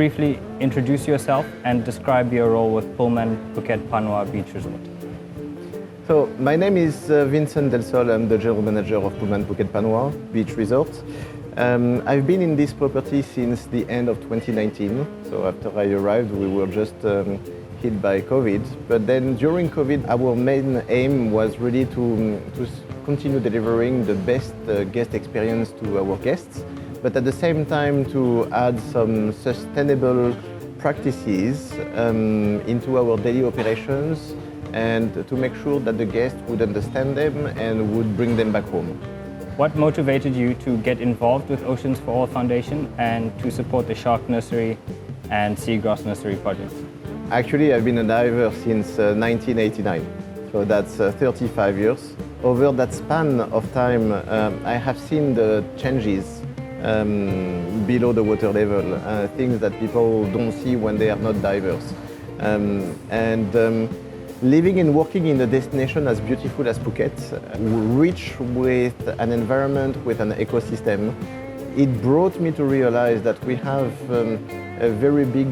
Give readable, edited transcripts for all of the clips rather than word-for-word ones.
briefly introduce yourself and describe your role with Pullman Phuket Panwa Beach Resort? So, my name is Vincent Delsol. I'm the General Manager of Pullman Phuket Panwa Beach Resort. I've been in this property since the end of 2019. So after I arrived, we were just hit by COVID. But then during COVID, our main aim was really to continue delivering the best guest experience to our guests, but at the same time to add some sustainable practices into our daily operations and to make sure that the guests would understand them and would bring them back home. What motivated you to get involved with Oceans for All Foundation and to support the Shark Nursery and Seagrass Nursery projects? Actually, I've been a diver since 1989, so that's 35 years. Over that span of time, I have seen the changes below the water level, things that people don't see when they are not divers. Living and working in a destination as beautiful as Phuket, rich with an environment, with an ecosystem, it brought me to realize that we have a very big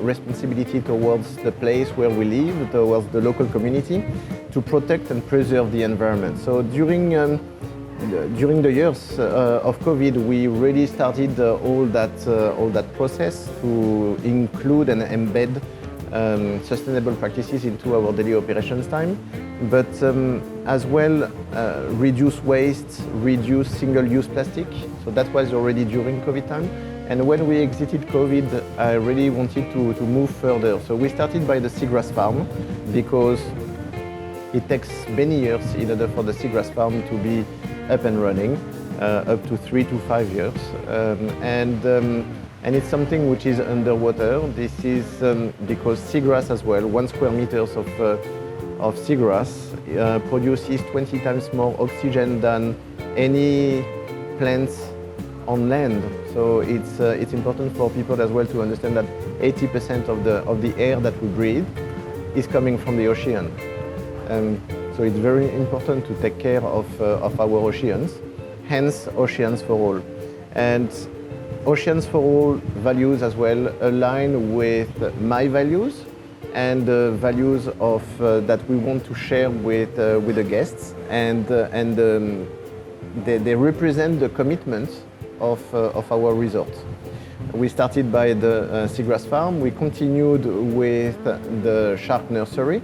responsibility towards the place where we live, towards the local community, to protect and preserve the environment. So during the years of COVID, we really started all that process to include and embed sustainable practices into our daily operations time, but as well reduce waste, reduce single-use plastic. So that was already during COVID time. And when we exited COVID, I really wanted to move further. So we started by the Seagrass farm because it takes many years in order for the Seagrass farm to be up and running, up to 3 to 5 years. And it's something which is underwater. This is because seagrass as well, 1 square meters of seagrass produces 20 times more oxygen than any plants on land. So it's important for people as well to understand that 80% of the air that we breathe is coming from the ocean. So it's very important to take care of our oceans, hence Oceans for All. And Oceans for All values as well align with my values and the values of that we want to share with the guests, and they represent the commitment of our resort. We started by the Seagrass farm. We continued with the Shark Nursery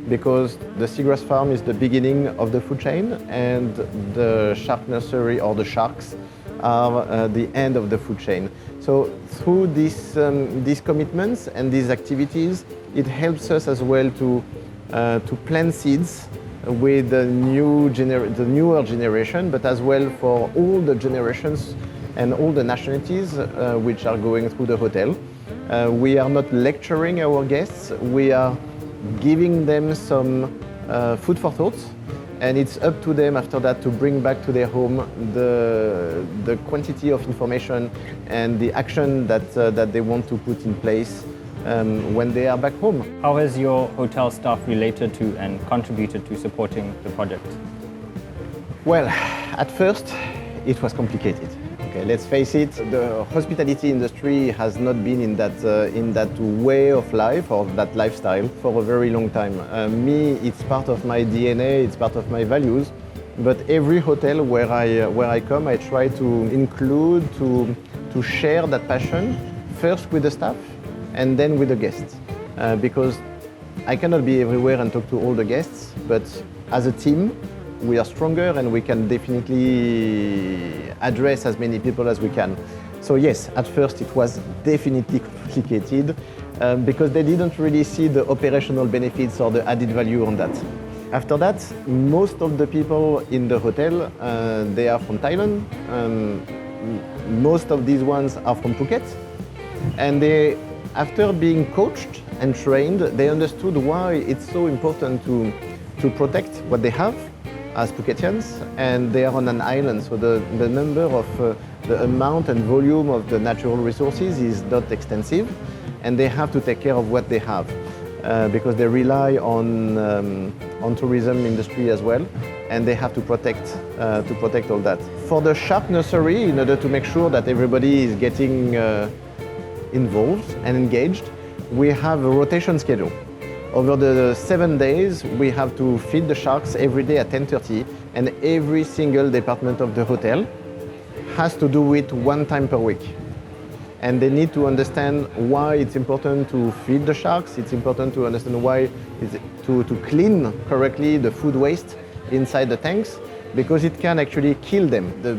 because the Seagrass farm is the beginning of the food chain, and the Shark Nursery, or the sharks, are the end of the food chain. So through these commitments and these activities, it helps us as well to plant seeds with the newer generation, but as well for all the generations and all the nationalities which are going through the hotel. We are not lecturing our guests, we are giving them some food for thought, and it's up to them after that to bring back to their home the quantity of information and the action that they want to put in place when they are back home. How has your hotel staff related to and contributed to supporting the project? Well, at first it was complicated. Okay, let's face it, the hospitality industry has not been in that way of life or that lifestyle for a very long time. Me, it's part of my DNA, it's part of my values, but every hotel where I come, I try to include, to share that passion, first with the staff and then with the guests. Because I cannot be everywhere and talk to all the guests, but as a team, we are stronger and we can definitely address as many people as we can. So yes, at first it was definitely complicated because they didn't really see the operational benefits or the added value on that. After that, most of the people in the hotel, they are from Thailand. Most of these ones are from Phuket. And they, after being coached and trained, they understood why it's so important to protect what they have as Phuketians, and they are on an island, so the number of the amount and volume of the natural resources is not extensive, and they have to take care of what they have because they rely on tourism industry as well, and they have to protect all that. For the Shark Nursery, in order to make sure that everybody is getting involved and engaged, we have a rotation schedule. Over the 7 days, we have to feed the sharks every day at 10:30, and every single department of the hotel has to do it 1 time per week. And they need to understand why it's important to feed the sharks. It's important to understand why to clean correctly the food waste inside the tanks, because it can actually kill them. The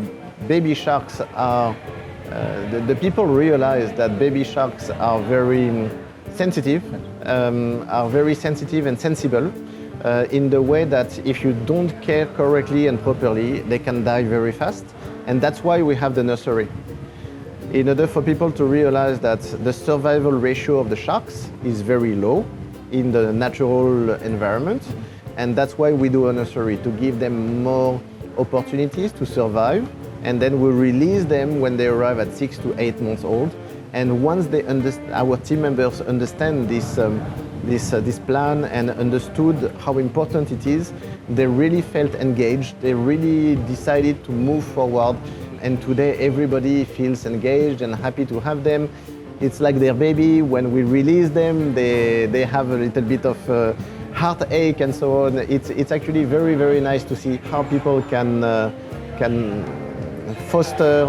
baby sharks are, the people realize that baby sharks are very sensitive and sensible in the way that if you don't care correctly and properly, they can die very fast. And that's why we have the nursery. In order for people to realize that the survival ratio of the sharks is very low in the natural environment, and that's why we do a nursery, to give them more opportunities to survive, and then we release them when they arrive at 6 to 8 months old. And once our team members understand this plan and understood how important it is, they really felt engaged. They really decided to move forward. And today everybody feels engaged and happy to have them. It's like their baby. When we release them, they have a little bit of heartache and so on. It's actually very, very nice to see how people can foster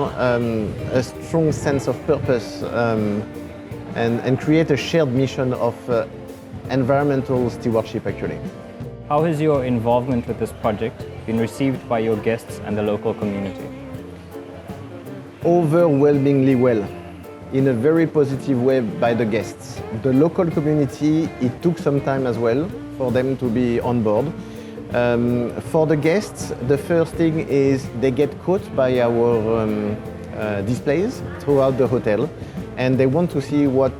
a strong sense of purpose and create a shared mission of environmental stewardship, actually. How has your involvement with this project been received by your guests and the local community? Overwhelmingly well, in a very positive way by the guests. The local community, it took some time as well for them to be on board. For the guests, the first thing is they get caught by our displays throughout the hotel, and they want to see what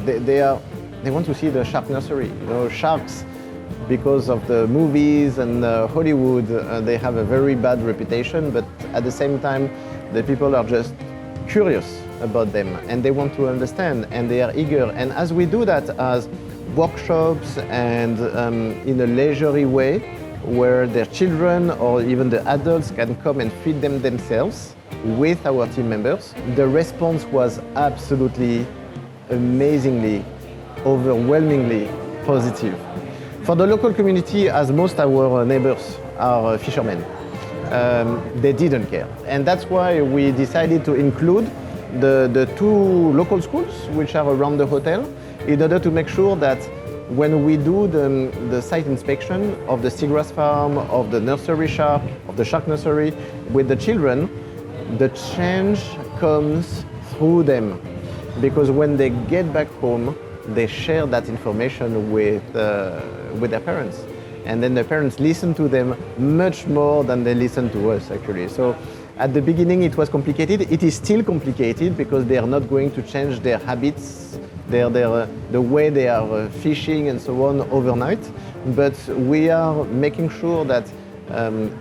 they want to see the Shark Nursery. You know, sharks, because of the movies and Hollywood, they have a very bad reputation, but at the same time, the people are just curious about them and they want to understand and they are eager. And as we do that as workshops and in a leisurely way, where their children or even the adults can come and feed them themselves with our team members, the response was absolutely, amazingly, overwhelmingly positive. For the local community, as most of our neighbors are fishermen, they didn't care. And that's why we decided to include the 2 local schools which are around the hotel, in order to make sure that when we do the site inspection of the Seagrass farm, of the nursery shark, of the Shark Nursery with the children, the change comes through them. Because when they get back home, they share that information with their parents. And then the parents listen to them much more than they listen to us, actually. So at the beginning it was complicated. It is still complicated because they are not going to change their habits, the way they are fishing and so on overnight. But we are making sure that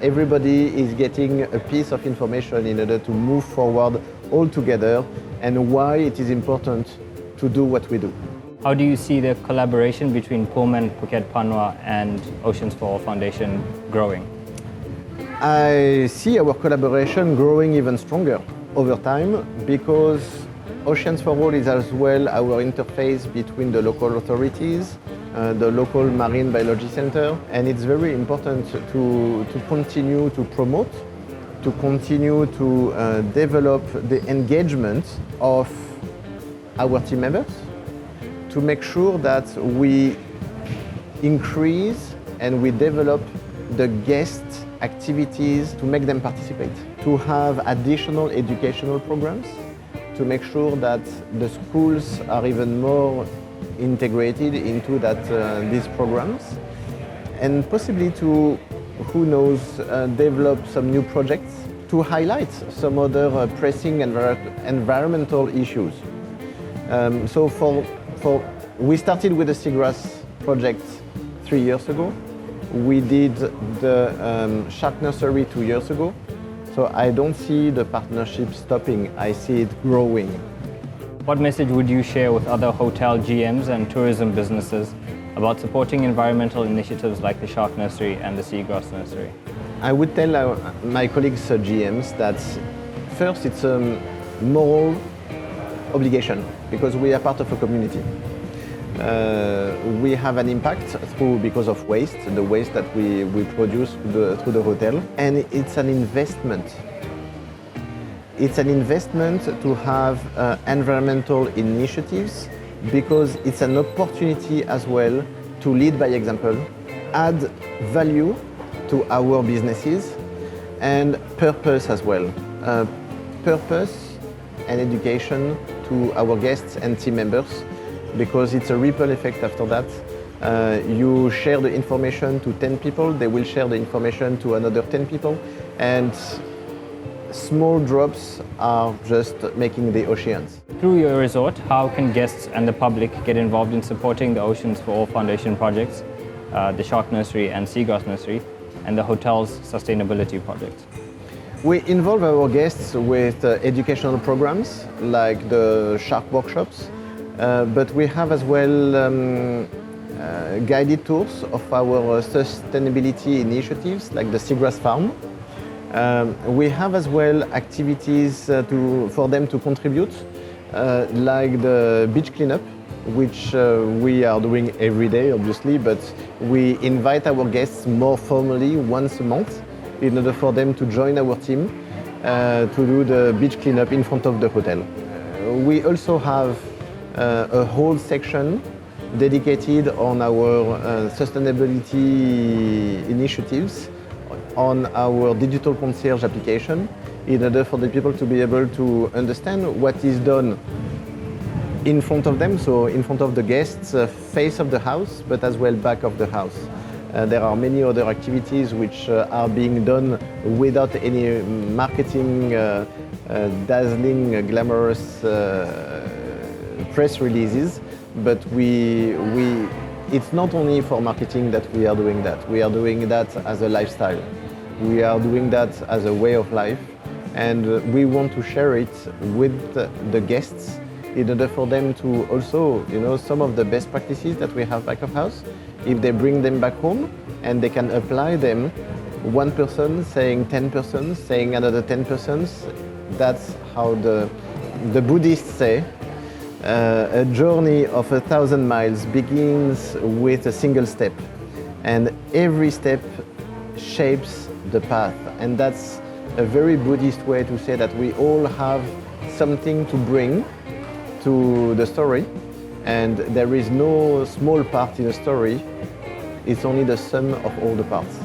everybody is getting a piece of information in order to move forward all together, and why it is important to do what we do. How do you see the collaboration between Pullman Phuket Panwa and Oceans for All Foundation growing? I see our collaboration growing even stronger over time, because Oceans for All is as well our interface between the local authorities, the local Marine Biology Center, and it's very important to continue to promote, to continue to develop the engagement of our team members, to make sure that we increase and we develop the guest activities to make them participate, to have additional educational programs, to make sure that the schools are even more integrated into these programs, and possibly to, who knows, develop some new projects to highlight some other pressing environmental issues. We started with the Seagrass project 3 years ago. We did the Shark Nursery 2 years ago. So I don't see the partnership stopping, I see it growing. What message would you share with other hotel GMs and tourism businesses about supporting environmental initiatives like the Shark Nursery and the Seagrass Nursery? I would tell my colleagues GMs that first it's a moral obligation because we are part of a community. We have an impact because of waste, the waste that we produce through the hotel, and it's an investment. It's an investment to have environmental initiatives because it's an opportunity as well to lead by example, add value to our businesses, and purpose as well. Purpose and education to our guests and team members, because it's a ripple effect after that. You share the information to 10 people, they will share the information to another 10 people, and small drops are just making the oceans. Through your resort, how can guests and the public get involved in supporting the Oceans for All Foundation projects, the Shark Nursery and Seagrass Nursery, and the hotel's sustainability project? We involve our guests with educational programs like the shark workshops, but we have as well guided tours of our sustainability initiatives like the Seagrass Farm. We have as well activities for them to contribute, like the beach cleanup, which we are doing every day obviously, but we invite our guests more formally once a month in order for them to join our team to do the beach cleanup in front of the hotel. We also have a whole section dedicated on our sustainability initiatives on our digital concierge application in order for the people to be able to understand what is done in front of them, so in front of the guests, face of the house, but as well back of the house. There are many other activities which are being done without any marketing, dazzling, glamorous press releases, but it's not only for marketing that we are doing that. We are doing that as a lifestyle. We are doing that as a way of life, and we want to share it with the guests in order for them to also, some of the best practices that we have back of house, if they bring them back home and they can apply them, one person saying 10 persons, saying another 10 persons, that's how the Buddhists say, a journey of 1,000 miles begins with a single step, and every step shapes the path. And that's a very Buddhist way to say that we all have something to bring to the story, and there is no small part in a story, it's only the sum of all the parts.